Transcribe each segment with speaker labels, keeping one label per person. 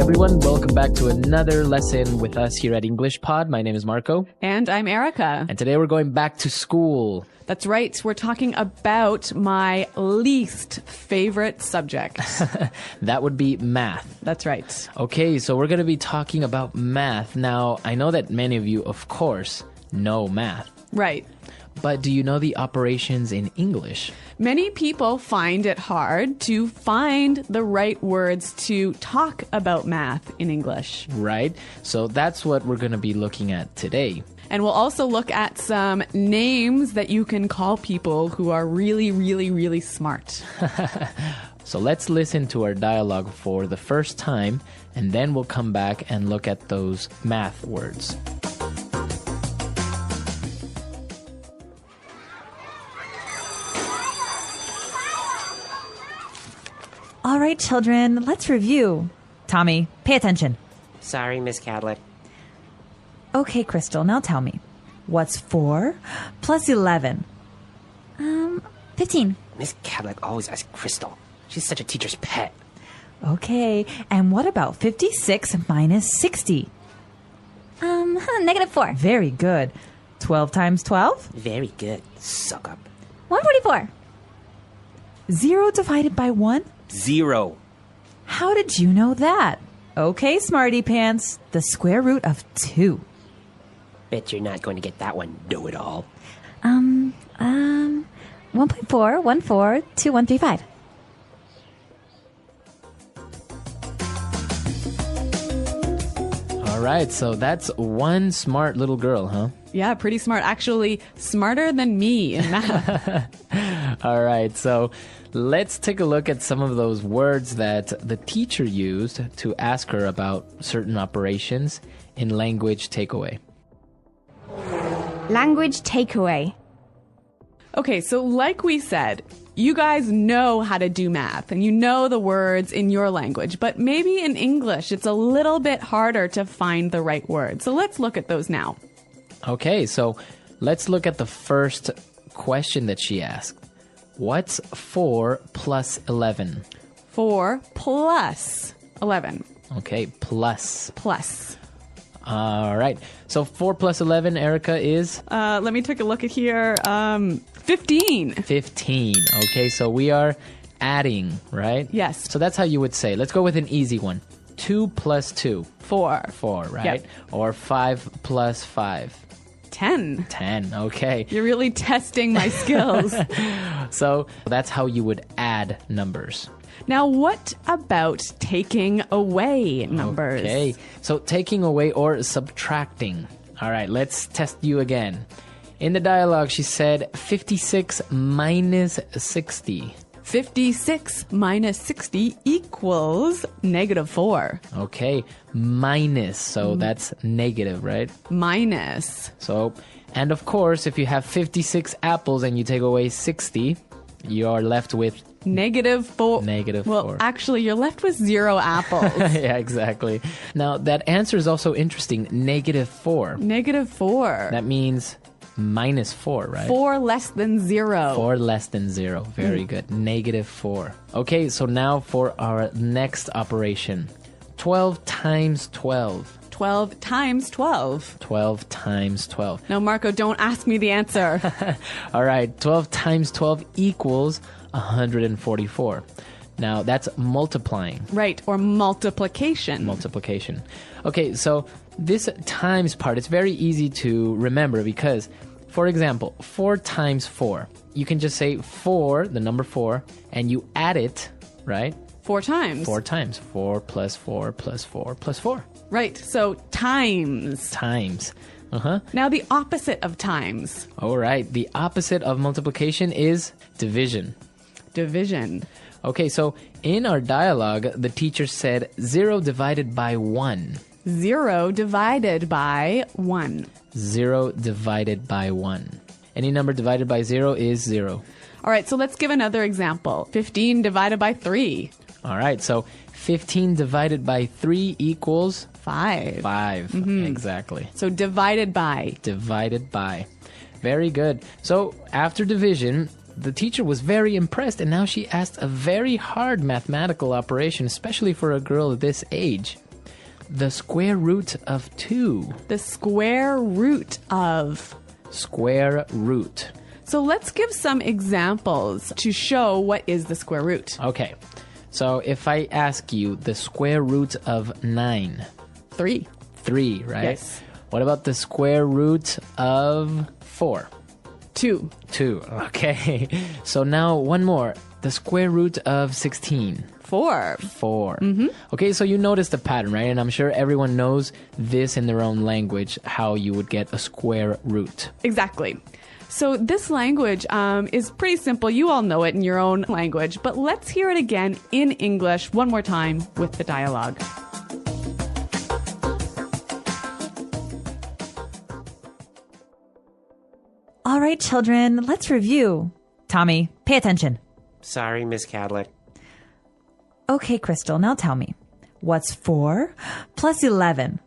Speaker 1: everyone. Welcome back to another lesson with us here at English Pod. My name is Marco.
Speaker 2: And I'm Erica.
Speaker 1: And today we're going back to school.
Speaker 2: That's right. We're talking about my least favorite subject.
Speaker 1: That would be math.
Speaker 2: That's right.
Speaker 1: Okay, so we're going to be talking about math. Now, I know that many of you, of course, know math.
Speaker 2: Right.
Speaker 1: But do you know the operations in English?
Speaker 2: Many people find it hard to find the right words to talk about math in English.
Speaker 1: Right. So that's what we're going to be looking at today.
Speaker 2: And we'll also look at some names that you can call people who are really, really, really smart.
Speaker 1: So let's listen to our dialogue for the first time, and then we'll come back and look at those math words.
Speaker 3: All right, children, let's review. Tommy, pay attention.
Speaker 4: Sorry, Miss Cadlick.
Speaker 3: Okay, Crystal, now tell me. What's 4 plus 11?
Speaker 5: 15.
Speaker 4: Miss Cadlick always asks Crystal. She's such a teacher's pet.
Speaker 3: Okay, and what about 56 minus 60?
Speaker 5: Negative 4.
Speaker 3: Very good. 12 times 12?
Speaker 4: Very good. Suck up.
Speaker 5: 144.
Speaker 3: 0 divided by 1?
Speaker 4: 0.
Speaker 3: How did you know that? Okay, smarty pants, the square root of 2.
Speaker 4: Bet you're not going to get that one, know-it-all.
Speaker 5: 1.4142135.
Speaker 1: All right, so that's one smart little girl, huh?
Speaker 2: Yeah, pretty smart. Actually, smarter than me in math.
Speaker 1: All right, so let's take a look at some of those words that the teacher used to ask her about certain operations in language takeaway.
Speaker 5: Language takeaway.
Speaker 2: Okay, so like we said, you guys know how to do math and you know the words in your language, but maybe in English it's a little bit harder to find the right words. So let's look at those now.
Speaker 1: Okay, so let's look at the first question that she asked. What's 4 plus 11?
Speaker 2: 4 plus 11.
Speaker 1: Okay, plus.
Speaker 2: Plus.
Speaker 1: All right. So 4 plus 11, Erica, is?
Speaker 2: Let me take a look at here. 15.
Speaker 1: 15. Okay, so we are adding, right?
Speaker 2: Yes.
Speaker 1: So that's how you would say. Let's go with an easy one. 2 plus 2.
Speaker 2: 4.
Speaker 1: 4, right?
Speaker 2: Yep.
Speaker 1: Or 5 plus 5.
Speaker 2: 10.
Speaker 1: 10, okay.
Speaker 2: You're really testing my skills.
Speaker 1: So that's how you would add numbers.
Speaker 2: Now, what about taking away numbers?
Speaker 1: Okay, so taking away or subtracting. All right, let's test you again. In the dialogue, she said 56 minus 60.
Speaker 2: 56 minus 60 equals negative 4.
Speaker 1: Okay, minus, so that's negative, right?
Speaker 2: Minus.
Speaker 1: So, and of course, if you have 56 apples and you take away 60, you are left with
Speaker 2: Negative 4.
Speaker 1: Negative
Speaker 2: well,
Speaker 1: 4.
Speaker 2: Actually, you're left with 0 apples.
Speaker 1: Yeah, exactly. Now, that answer is also interesting. Negative 4.
Speaker 2: Negative 4.
Speaker 1: That means minus 4, right?
Speaker 2: 4 less than 0.
Speaker 1: 4 less than 0. Very good. Negative 4. Okay, so now for our next operation. 12 times 12.
Speaker 2: 12 times 12.
Speaker 1: 12 times 12.
Speaker 2: Now, Marco, don't ask me the answer.
Speaker 1: All right, 12 times 12 equals 144. Now, that's multiplying.
Speaker 2: Right, or multiplication.
Speaker 1: Multiplication. Okay, so this times part, it's very easy to remember because, for example, 4 times 4. You can just say 4, the number 4, and you add it, right?
Speaker 2: 4 times.
Speaker 1: 4 times. 4 plus 4 plus 4 plus 4.
Speaker 2: Right, so times.
Speaker 1: Times.
Speaker 2: Now, the opposite of times.
Speaker 1: All right, the opposite of multiplication is division.
Speaker 2: Division.
Speaker 1: Okay, so in our dialogue, the teacher said 0 divided by 1.
Speaker 2: 0 divided by 1.
Speaker 1: 0 divided by 1. Any number divided by 0 is 0.
Speaker 2: All right, so let's give another example. 15 divided by 3.
Speaker 1: All right, so 15 divided by 3 equals
Speaker 2: 5.
Speaker 1: 5. Exactly.
Speaker 2: So divided by.
Speaker 1: Divided by. Very good. So after division, the teacher was very impressed, and now she asked a very hard mathematical operation, especially for a girl this age. The square root of 2.
Speaker 2: The square root of.
Speaker 1: Square root.
Speaker 2: So let's give some examples to show what is the square root.
Speaker 1: Okay. So if I ask you the square root of 9.
Speaker 2: 3.
Speaker 1: 3, right?
Speaker 2: Yes.
Speaker 1: What about the square root of 4?
Speaker 2: 2.
Speaker 1: 2. Okay. So now one more. The square root of 16.
Speaker 2: 4.
Speaker 1: 4. Okay, so you notice the pattern, right? And I'm sure everyone knows this in their own language, how you would get a square root.
Speaker 2: Exactly. So this language is pretty simple. You all know it in your own language, but let's hear it again in English one more time with the dialogue.
Speaker 3: All right, children, let's review. Tommy, pay attention.
Speaker 4: Sorry, Miss Cadlick.
Speaker 3: Okay, Crystal, now tell me. What's 4 plus 11?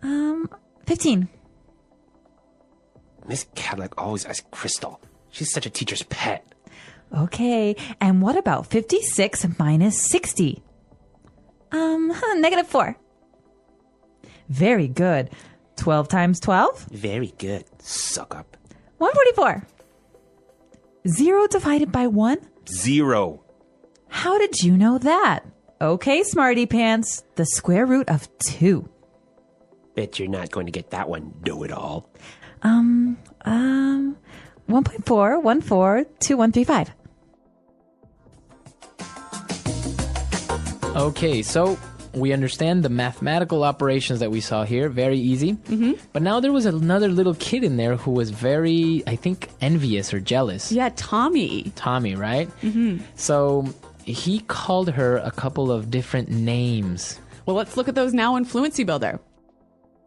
Speaker 3: 15.
Speaker 4: Miss Cadlick always asks Crystal. She's such a teacher's pet.
Speaker 3: Okay, and what about 56 minus 60?
Speaker 5: Negative 4.
Speaker 3: Very good. 12 times 12?
Speaker 4: Very good. Suck up.
Speaker 5: 144.
Speaker 3: 0 divided by 1?
Speaker 4: 0.
Speaker 3: How did you know that? Okay, smarty pants. The square root of 2.
Speaker 4: Bet you're not going to get that one, know-it-all.
Speaker 3: 1.4142135.
Speaker 1: Okay, so we understand the mathematical operations that we saw here. Very easy. But now there was another little kid in there who was very, I think, envious or jealous.
Speaker 2: Yeah, Tommy.
Speaker 1: Tommy, right? So he called her a couple of different names.
Speaker 2: Well, let's look at those now in Fluency Builder.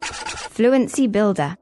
Speaker 5: Fluency builder.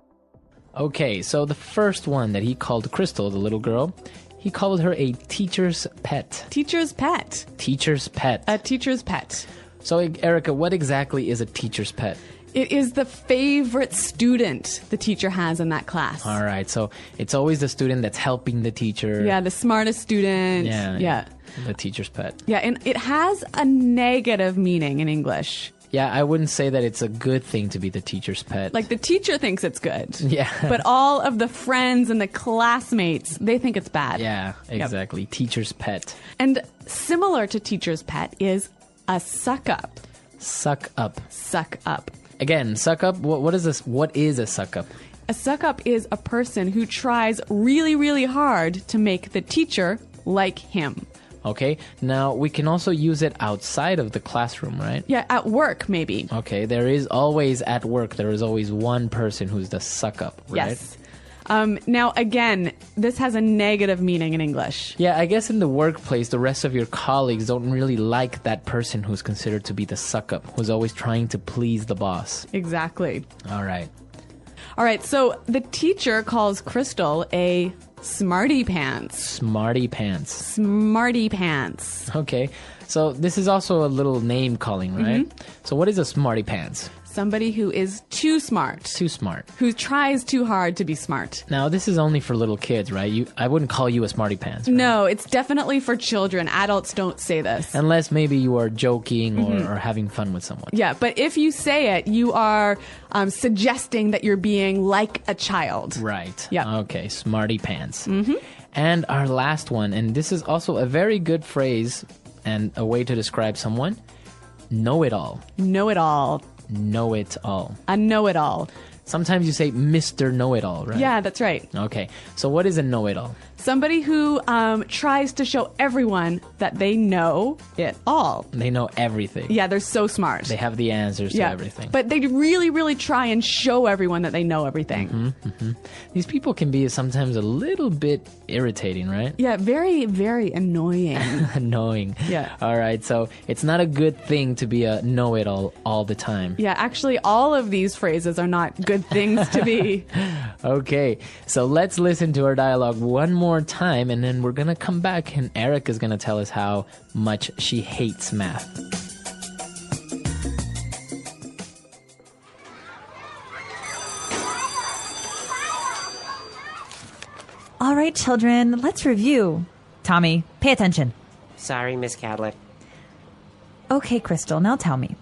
Speaker 1: Okay, so the first one that he called Crystal, the little girl, he called her a teacher's pet.
Speaker 2: Teacher's pet.
Speaker 1: Teacher's pet.
Speaker 2: A teacher's pet.
Speaker 1: So, Erica, what exactly is a teacher's pet?
Speaker 2: It is the favorite student the teacher has in that class.
Speaker 1: All right, so it's always the student that's helping the teacher.
Speaker 2: Yeah, the smartest student.
Speaker 1: Yeah. The teacher's pet.
Speaker 2: Yeah, and it has a negative meaning in English.
Speaker 1: Yeah, I wouldn't say that it's a good thing to be the teacher's pet.
Speaker 2: Like the teacher thinks it's good.
Speaker 1: Yeah.
Speaker 2: But all of the friends and the classmates, they think it's bad.
Speaker 1: Yeah, exactly. Teacher's pet.
Speaker 2: And similar to teacher's pet is a suck up.
Speaker 1: Suck up.
Speaker 2: Suck up.
Speaker 1: Again, suck up. What is this? What is a suck up?
Speaker 2: A suck up is a person who tries really, really hard to make the teacher like him.
Speaker 1: Okay, now we can also use it outside of the classroom, right?
Speaker 2: Yeah, at work, maybe.
Speaker 1: Okay, there is always at work, there is always one person who's the suck up, right?
Speaker 2: Yes. Now, again, this has a negative meaning in English.
Speaker 1: Yeah, I guess in the workplace, the rest of your colleagues don't really like that person who's considered to be the suck up, who's always trying to please the boss.
Speaker 2: Exactly.
Speaker 1: All right.
Speaker 2: All right, so the teacher calls Crystal a smarty pants.
Speaker 1: Smarty pants.
Speaker 2: Smarty pants.
Speaker 1: Okay, so this is also a little name calling, right? So what is a smarty pants?
Speaker 2: Somebody who is too smart.
Speaker 1: Too smart.
Speaker 2: Who tries too hard to be smart.
Speaker 1: Now, this is only for little kids, right? I wouldn't call you a smarty pants, right?
Speaker 2: No, it's definitely for children. Adults don't say this.
Speaker 1: Unless maybe you are joking or having fun with someone.
Speaker 2: Yeah, but if you say it, you are suggesting that you're being like a child.
Speaker 1: Right.
Speaker 2: Yeah.
Speaker 1: Okay, smarty pants. And our last one, and this is also a very good phrase and a way to describe someone, know-it-all.
Speaker 2: Know-it-all.
Speaker 1: Know-it-all.
Speaker 2: A know-it-all.
Speaker 1: Sometimes you say Mr. Know-it-all, right?
Speaker 2: Yeah, that's right.
Speaker 1: Okay, so what is a know-it-all?
Speaker 2: Somebody who tries to show everyone that they know it all.
Speaker 1: They know everything.
Speaker 2: Yeah, they're so smart.
Speaker 1: They have the answers to everything.
Speaker 2: But they really, really try and show everyone that they know everything.
Speaker 1: These people can be sometimes a little bit irritating, right?
Speaker 2: Yeah, very, very annoying.
Speaker 1: Annoying.
Speaker 2: Yeah.
Speaker 1: All right, so it's not a good thing to be a know-it-all all the time.
Speaker 2: Yeah, actually, all of these phrases are not good things to be.
Speaker 1: Okay, so let's listen to our dialogue one more time, and then we're going to come back, and Eric is going to tell us how much she hates math.
Speaker 3: All right, children, let's review. Tommy, pay attention.
Speaker 4: Sorry, Miss Cadlick.
Speaker 3: Okay, Crystal, now tell me.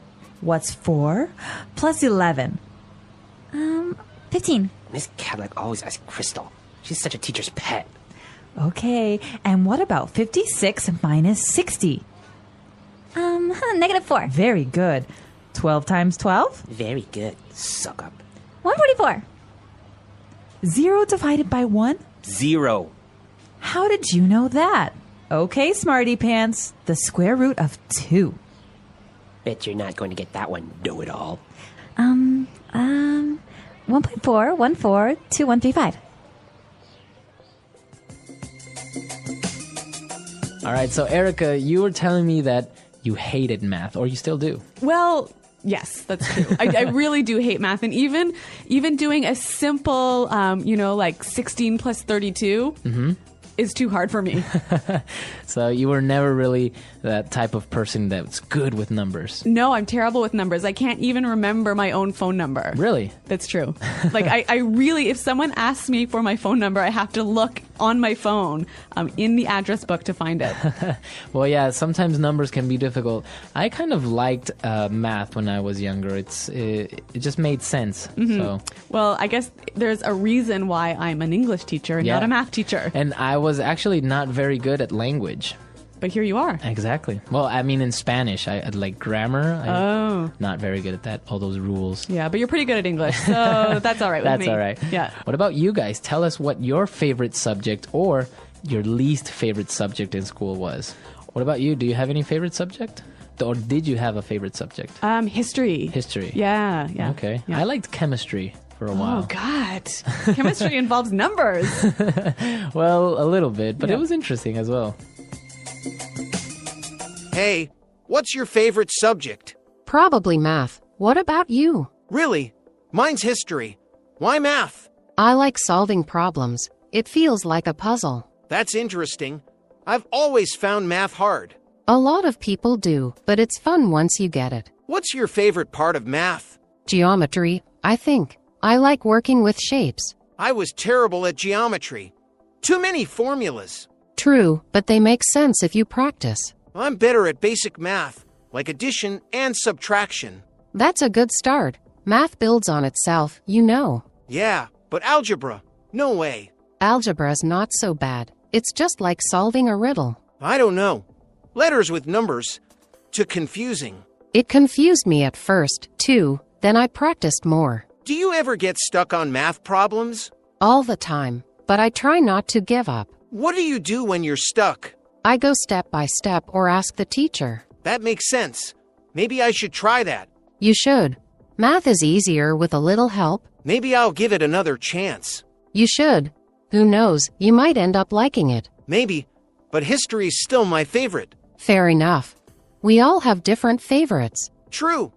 Speaker 3: What's 4 plus 11?
Speaker 5: 15.
Speaker 4: Miss Cadillac always asks Crystal. She's such a teacher's pet.
Speaker 3: Okay, and what about 56 minus 60?
Speaker 5: -4.
Speaker 3: Very good. 12 times 12?
Speaker 4: Very good. Suck up.
Speaker 5: 144.
Speaker 3: 0 divided by 1?
Speaker 4: 0.
Speaker 3: How did you know that? Okay, smarty pants. The square root of 2.
Speaker 4: Bet you're not going to get that one, know-it-all.
Speaker 5: 1.4142135.
Speaker 1: All right, so Erica, you were telling me that you hated math, or you still do.
Speaker 2: Well, yes, that's true. I really do hate math. And even doing a simple, like 16 plus 32 is too hard for me.
Speaker 1: So you were never really that type of person that's good with numbers.
Speaker 2: No, I'm terrible with numbers. I can't even remember my own phone number.
Speaker 1: Really?
Speaker 2: That's true. Like, I really, if someone asks me for my phone number, I have to look on my phone in the address book to find it.
Speaker 1: Well, yeah, sometimes numbers can be difficult. I kind of liked math when I was younger. It just made sense. So.
Speaker 2: Well, I guess there's a reason why I'm an English teacher and not a math teacher.
Speaker 1: And I was actually not very good at language.
Speaker 2: But here you are.
Speaker 1: Exactly. Well, I mean, in Spanish, I like grammar. Not very good at that, all those rules.
Speaker 2: Yeah, but you're pretty good at English, so that's all right with me.
Speaker 1: That's all right.
Speaker 2: Yeah.
Speaker 1: What about you guys? Tell us what your favorite subject or your least favorite subject in school was. What about you? Do you have any favorite subject? Or did you have a favorite subject?
Speaker 2: History.
Speaker 1: History.
Speaker 2: Yeah.
Speaker 1: Okay.
Speaker 2: Yeah.
Speaker 1: I liked chemistry for a while.
Speaker 2: Oh, God. Chemistry involves numbers.
Speaker 1: Well, a little bit, but it was interesting as well.
Speaker 6: Hey, what's your favorite subject?
Speaker 7: Probably math. What about you?
Speaker 6: Really? Mine's history. Why math?
Speaker 7: I like solving problems. It feels like a puzzle.
Speaker 6: That's interesting. I've always found math hard.
Speaker 7: A lot of people do, but it's fun once you get it.
Speaker 6: What's your favorite part of math?
Speaker 7: Geometry, I think. I like working with shapes.
Speaker 6: I was terrible at geometry. Too many formulas.
Speaker 7: True, but they make sense if you practice.
Speaker 6: I'm better at basic math, like addition and subtraction.
Speaker 7: That's a good start. Math builds on itself, you know.
Speaker 6: Yeah, but algebra? No way.
Speaker 7: Algebra's not so bad. It's just like solving a riddle.
Speaker 6: I don't know. Letters with numbers. Too confusing.
Speaker 7: It confused me at first, too. Then I practiced more.
Speaker 6: Do you ever get stuck on math problems?
Speaker 7: All the time. But I try not to give up.
Speaker 6: What do you do when you're stuck?
Speaker 7: I go step by step or ask the teacher.
Speaker 6: That makes sense. Maybe I should try that.
Speaker 7: You should. Math is easier with a little help.
Speaker 6: Maybe I'll give it another chance.
Speaker 7: You should. Who knows, you might end up liking it.
Speaker 6: Maybe, but history's still my favorite.
Speaker 7: Fair enough. We all have different favorites.
Speaker 6: True.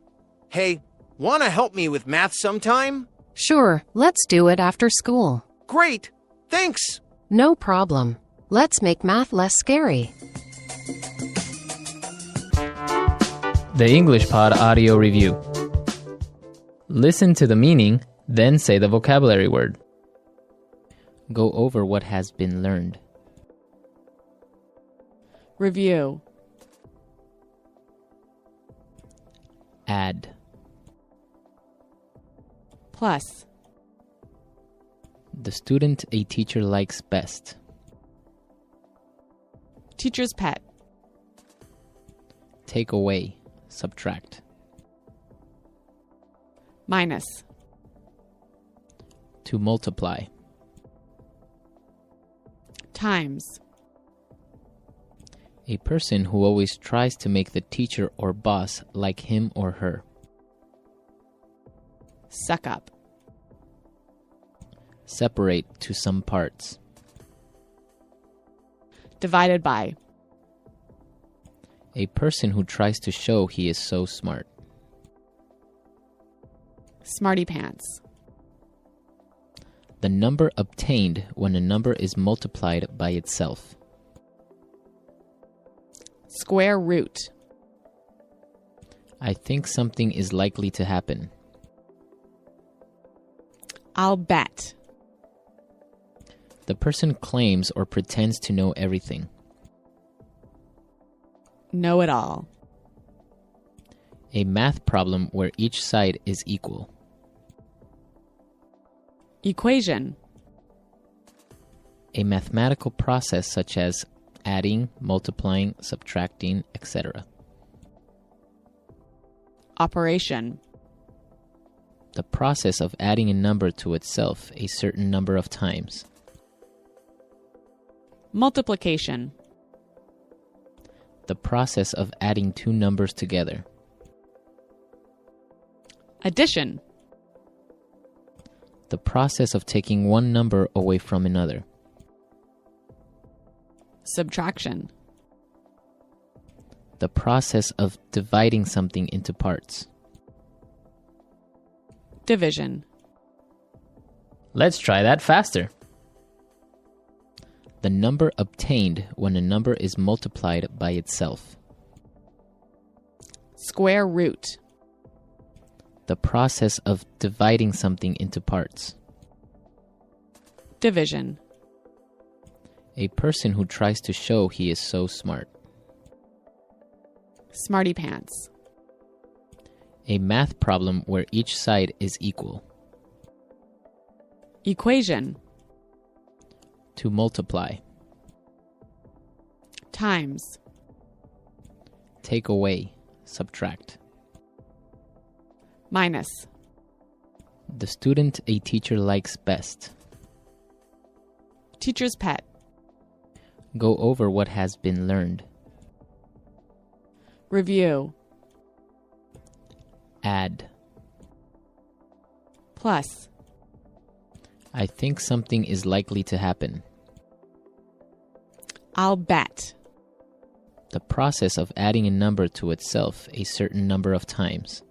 Speaker 6: Hey, wanna help me with math sometime?
Speaker 7: Sure, let's do it after school.
Speaker 6: Great. Thanks.
Speaker 7: No problem. Let's make math less scary.
Speaker 1: The English Pod Audio Review. Listen to the meaning, then say the vocabulary word. Go over what has been learned.
Speaker 2: Review.
Speaker 1: Add.
Speaker 2: Plus.
Speaker 1: The student a teacher likes best.
Speaker 2: Teacher's pet.
Speaker 1: Take away. Subtract.
Speaker 2: Minus.
Speaker 1: To multiply.
Speaker 2: Times.
Speaker 1: A person who always tries to make the teacher or boss like him or her.
Speaker 2: Suck up.
Speaker 1: Separate to some parts.
Speaker 2: Divided by.
Speaker 1: A person who tries to show he is so smart.
Speaker 2: Smarty pants.
Speaker 1: The number obtained when a number is multiplied by itself.
Speaker 2: Square root.
Speaker 1: I think something is likely to happen.
Speaker 2: I'll bet.
Speaker 1: The person claims or pretends to know everything.
Speaker 2: Know it all.
Speaker 1: A math problem where each side is equal.
Speaker 2: Equation.
Speaker 1: A mathematical process such as adding, multiplying, subtracting, etc.
Speaker 2: Operation.
Speaker 1: The process of adding a number to itself a certain number of times.
Speaker 2: Multiplication.
Speaker 1: The process of adding two numbers together.
Speaker 2: Addition.
Speaker 1: The process of taking one number away from another.
Speaker 2: Subtraction.
Speaker 1: The process of dividing something into parts.
Speaker 2: Division.
Speaker 1: Let's try that faster. The number obtained when a number is multiplied by itself.
Speaker 2: Square root.
Speaker 1: The process of dividing something into parts.
Speaker 2: Division.
Speaker 1: A person who tries to show he is so smart.
Speaker 2: Smarty pants.
Speaker 1: A math problem where each side is equal.
Speaker 2: Equation.
Speaker 1: To multiply.
Speaker 2: Times.
Speaker 1: Take away. Subtract.
Speaker 2: Minus.
Speaker 1: The student a teacher likes best.
Speaker 2: Teacher's pet.
Speaker 1: Go over what has been learned.
Speaker 2: Review.
Speaker 1: Add.
Speaker 2: Plus.
Speaker 1: I think something is likely to happen.
Speaker 2: I'll bet.
Speaker 1: The process of adding a number to itself a certain number of times.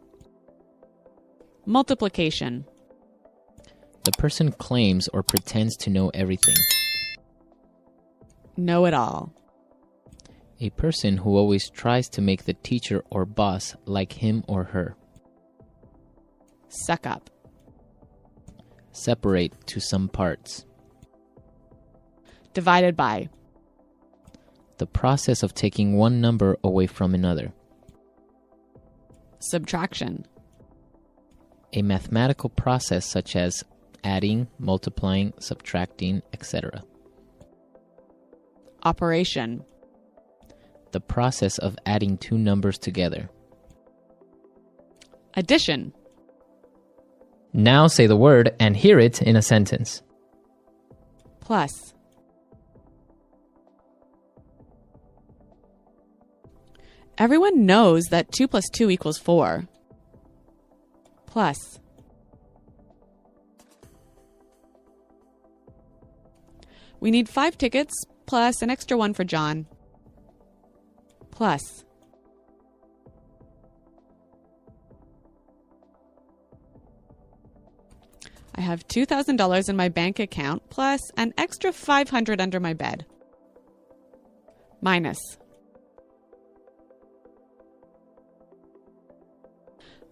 Speaker 2: Multiplication.
Speaker 1: The person claims or pretends to know everything.
Speaker 2: Know it all.
Speaker 1: A person who always tries to make the teacher or boss like him or her.
Speaker 2: Suck up.
Speaker 1: Separate to some parts.
Speaker 2: Divided by.
Speaker 1: The process of taking one number away from another.
Speaker 2: Subtraction.
Speaker 1: A mathematical process such as adding, multiplying, subtracting, etc.
Speaker 2: Operation.
Speaker 1: The process of adding two numbers together.
Speaker 2: Addition.
Speaker 1: Now say the word and hear it in a sentence.
Speaker 2: Plus. Everyone knows that 2 plus 2 equals 4. Plus. We need 5 tickets plus an extra one for John. Plus. I have $2,000 in my bank account plus an extra $500 under my bed. Minus.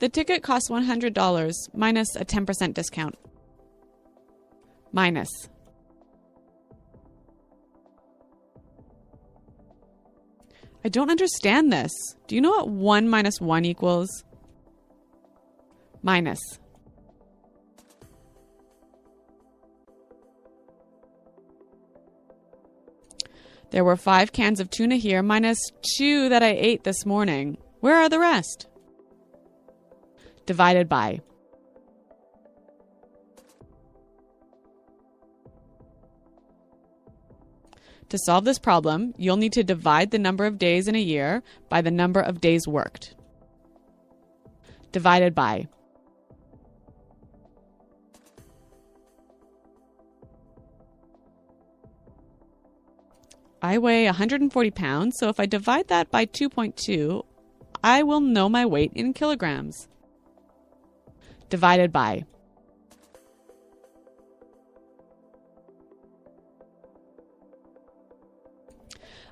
Speaker 2: The ticket costs $100 minus a 10% discount. Minus. I don't understand this. Do you know what 1 minus 1 equals? Minus. There were 5 cans of tuna here minus 2 that I ate this morning. Where are the rest? Divided by. To solve this problem, you'll need to divide the number of days in a year by the number of days worked. Divided by. I weigh 140 pounds, so if I divide that by 2.2, I will know my weight in kilograms. Divided by.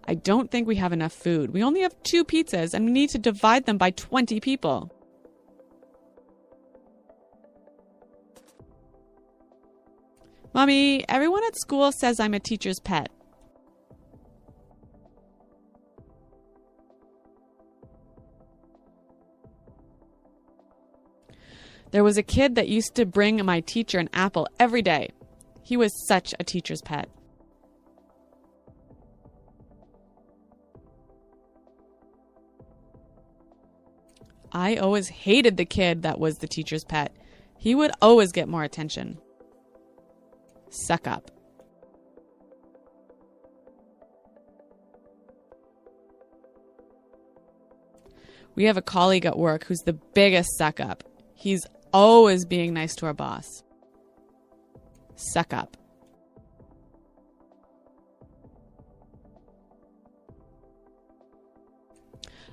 Speaker 2: I don't think we have enough food. We only have 2 pizzas and we need to divide them by 20 people. Mommy, everyone at school says I'm a teacher's pet. There was a kid that used to bring my teacher an apple every day. He was such a teacher's pet. I always hated the kid that was the teacher's pet. He would always get more attention. Suck up. We have a colleague at work who's the biggest suck up. He's always being nice to our boss. Suck up.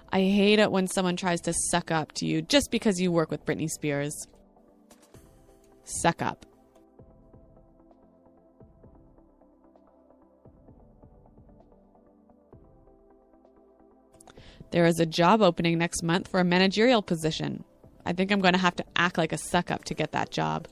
Speaker 2: I hate it when someone tries to suck up to you just because you work with Britney Spears. Suck up. There is a job opening next month for a managerial position. I think I'm going to have to act like a suck up to get that job.